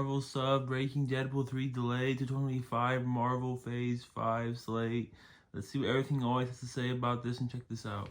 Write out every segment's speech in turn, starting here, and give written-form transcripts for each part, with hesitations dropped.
Marvel sub, breaking Deadpool 3 delay to 2025, Marvel Phase 5 Slate. Let's see what everything always has to say about this and check this out.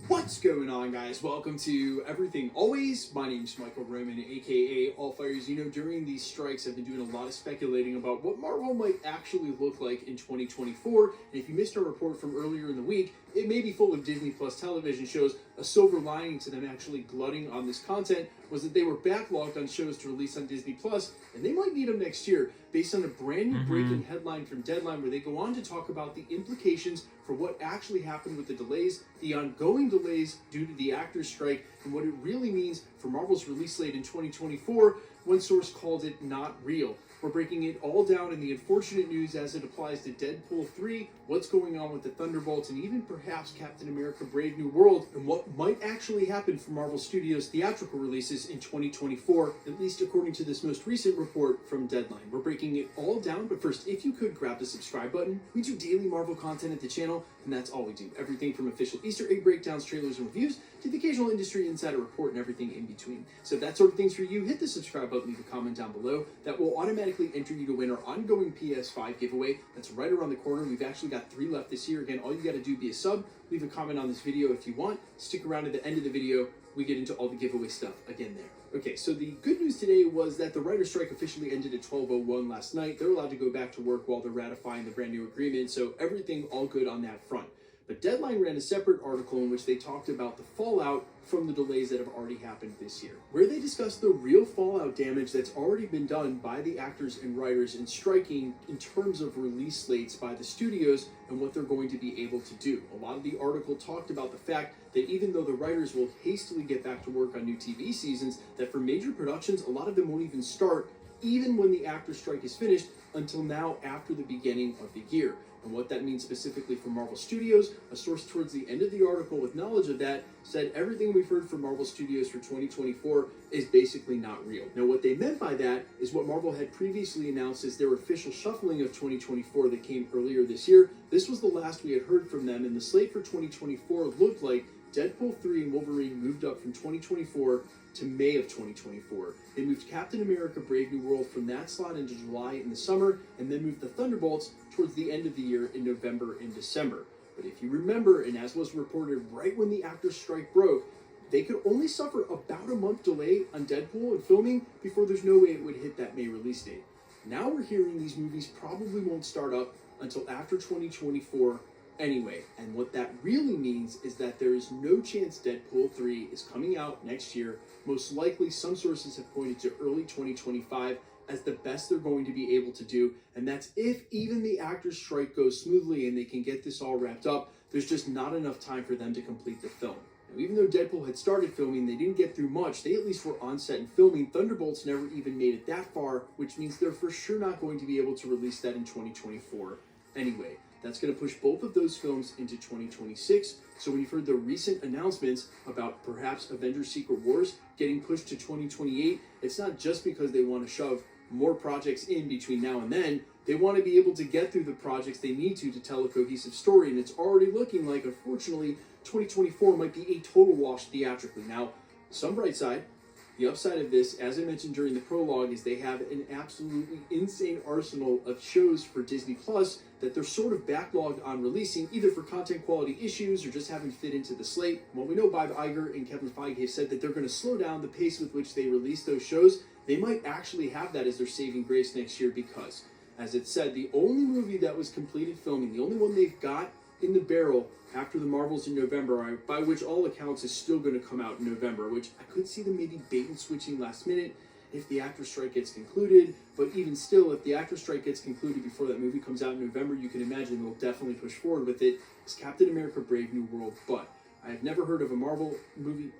What's going on, guys? Welcome to Everything Always. My name's Michael Roman, aka Allfires. You know, during these strikes, I've been doing a lot of speculating about what Marvel might actually look like in 2024. And if you missed our report from earlier in the week, it may be full of Disney Plus television shows. A silver lining to them actually glutting on this content was that they were backlogged on shows to release on Disney Plus, and they might need them next year, based on a brand new breaking headline from Deadline, where they go on to talk about the implications for what actually happened with the delays, the ongoing delays due to the actors' strike, and what it really means for Marvel's release slate in 2024. One source called it not real. We're breaking it all down in the unfortunate news as it applies to Deadpool 3, what's going on with the Thunderbolts, and even perhaps Captain America Brave New World, and what might actually happen for Marvel Studios' theatrical releases in 2024, at least according to this most recent report from Deadline. We're breaking it all down, but first, if you could grab the subscribe button. We do daily Marvel content at the channel, and that's all we do. Everything from official Easter egg breakdowns, trailers, and reviews, to the occasional industry insider report and everything in between. So if that sort of thing's for you, hit the subscribe button, leave a comment down below. That will automatically enter you to win our ongoing PS5 giveaway. That's right around the corner. We've actually got 3 left this year. Again, all you got to do be a sub, leave a comment on this video if you want. Stick around at the end of the video. We get into all the giveaway stuff again there. Okay, so the good news today was that the writer's strike officially ended at 12:01 last night. They're allowed to go back to work while they're ratifying the brand new agreement, so everything all good on that front. But Deadline ran a separate article in which they talked about the fallout from the delays that have already happened this year, where they discussed the real fallout damage that's already been done by the actors and writers in striking in terms of release slates by the studios and what they're going to be able to do. A lot of the article talked about the fact that even though the writers will hastily get back to work on new TV seasons, that for major productions, a lot of them won't even start even when the actor strike is finished until now after the beginning of the year. And what that means specifically for Marvel Studios, a source towards the end of the article with knowledge of that said everything we've heard from Marvel Studios for 2024 is basically not real. Now, what they meant by that is what Marvel had previously announced as their official shuffling of 2024 that came earlier this year. This was the last we had heard from them, and the slate for 2024 looked like Deadpool 3 and Wolverine moved up from 2024 to May of 2024. They moved Captain America Brave New World from that slot into July in the summer, and then moved the Thunderbolts towards the end of the year in November and December. But if you remember, and as was reported right when the actors' strike broke, they could only suffer about a month delay on Deadpool and filming before there's no way it would hit that May release date. Now we're hearing these movies probably won't start up until after 2024 anyway, and what that really means is that there is no chance Deadpool 3 is coming out next year. Most likely, some sources have pointed to early 2025 as the best they're going to be able to do, and that's if even the actors' strike goes smoothly and they can get this all wrapped up. There's just not enough time for them to complete the film. Now, even though Deadpool had started filming, they didn't get through much. They at least were on set and filming. Thunderbolts never even made it that far, which means they're for sure not going to be able to release that in 2024 anyway. That's going to push both of those films into 2026. So when you've heard the recent announcements about perhaps Avengers Secret Wars getting pushed to 2028, it's not just because they want to shove more projects in between now and then. They want to be able to get through the projects they need to tell a cohesive story. And it's already looking like, unfortunately, 2024 might be a total wash theatrically. Now, some bright side, the upside of this, as I mentioned during the prologue, is they have an absolutely insane arsenal of shows for Disney Plus that they're sort of backlogged on releasing, either for content quality issues or just haven't fit into the slate. Well, we know Bob Iger and Kevin Feige have said that they're going to slow down the pace with which they release those shows. They might actually have that as their saving grace next year because, as it said, the only movie that was completed filming, the only one they've got in the barrel after the Marvels in November, by which all accounts is still going to come out in November, which I could see them maybe bait and switching last minute if the actor strike gets concluded. But even still, if the actor strike gets concluded before that movie comes out in November, you can imagine they'll definitely push forward with it. It's Captain America Brave New World, but I have never heard of a Marvel movie,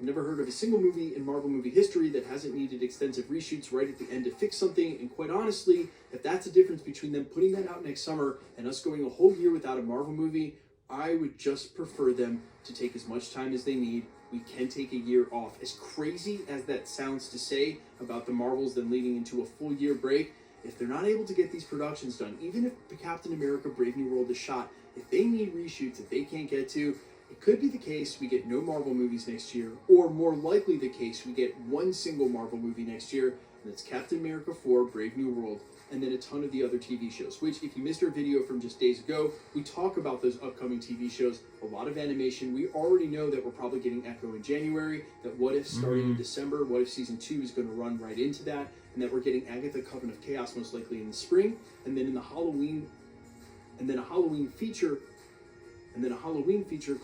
never heard of a single movie in Marvel movie history that hasn't needed extensive reshoots right at the end to fix something. And quite honestly, if that's the difference between them putting that out next summer and us going a whole year without a Marvel movie, I would just prefer them to take as much time as they need. We can take a year off. As crazy as that sounds to say about the Marvels then leading into a full year break, if they're not able to get these productions done, even if Captain America Brave New World is shot, if they need reshoots that they can't get to, It could be the case we get no Marvel movies next year, or more likely the case we get one single Marvel movie next year, and that's Captain America 4, Brave New World, and then a ton of the other TV shows, which if you missed our video from just days ago, we talk about those upcoming TV shows, a lot of animation. We already know that we're probably getting Echo in January, that What If starting in December, What If Season 2 is going to run right into that, and that we're getting Agatha Covenant of Chaos most likely in the spring, and then in the Halloween, and then a Halloween feature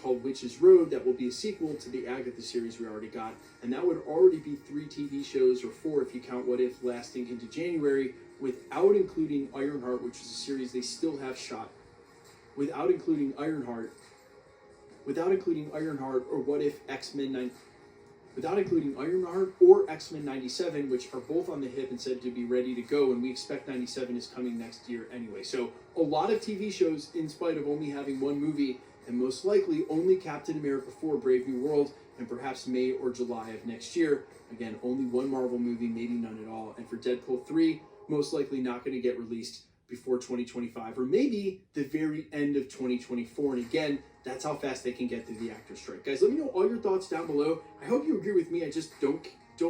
called Witch's Road that will be a sequel to the Agatha series we already got, and that would already be 3 TV shows, or 4 if you count What If, lasting into January, without including Ironheart, which is a series they still have shot, without including Ironheart, or What If without including Ironheart or X-Men 97, which are both on the hip and said to be ready to go, and we expect 97 is coming next year anyway. So a lot of TV shows, in spite of only having one movie, and most likely only Captain America 4, Brave New World, and perhaps May or July of next year. Again, only one Marvel movie, maybe none at all. And for Deadpool 3, most likely not going to get released before 2025, or maybe the very end of 2024. And again, that's how fast they can get through the actor strike. Guys, let me know all your thoughts down below. I hope you agree with me. I just don't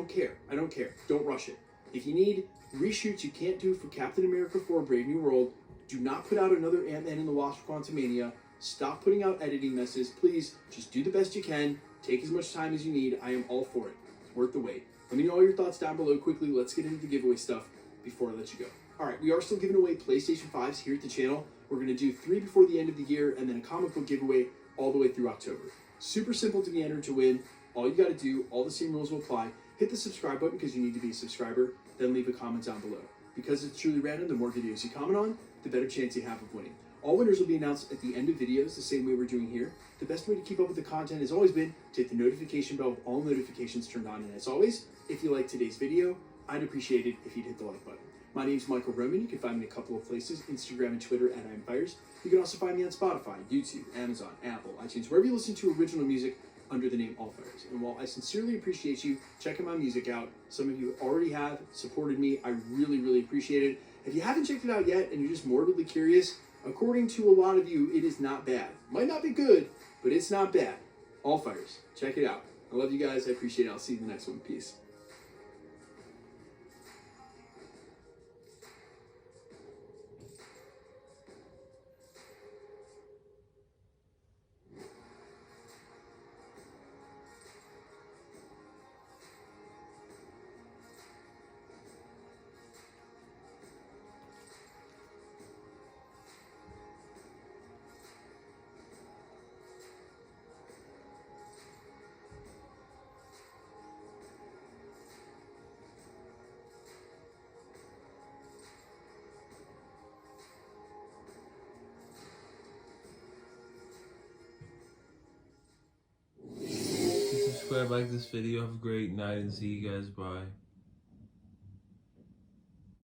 care. I don't care. Don't rush it. If you need reshoots you can't do for Captain America 4, Brave New World, do not put out another Ant-Man and the Wasp: Quantumania. Stop putting out editing messes. Please, just do the best you can. Take as much time as you need. I am all for it. It's worth the wait. Let me know all your thoughts down below quickly. Let's get into the giveaway stuff before I let you go. All right, we are still giving away PlayStation 5s here at the channel. We're going to do 3 before the end of the year, and then a comic book giveaway all the way through October. Super simple to be entered to win. All you got to do, all the same rules will apply. Hit the subscribe button because you need to be a subscriber, then leave a comment down below. Because it's truly random, the more videos you comment on, the better chance you have of winning. All winners will be announced at the end of videos, the same way we're doing here. The best way to keep up with the content has always been to hit the notification bell with all notifications turned on. And as always, if you liked today's video, I'd appreciate it if you'd hit the like button. My name's Michael Roman. You can find me in a couple of places, Instagram and Twitter at @IamFires. You can also find me on Spotify, YouTube, Amazon, Apple, iTunes, wherever you listen to original music under the name Allfires. And while I sincerely appreciate you checking my music out, some of you already have supported me. I really, really appreciate it. If you haven't checked it out yet and you're just morbidly curious, according to a lot of you, it is not bad. Might not be good, but it's not bad. Allfires. Check it out. I love you guys. I appreciate it. I'll see you in the next one. Peace. Subscribe, like this video. Have a great night, and see you guys. Bye.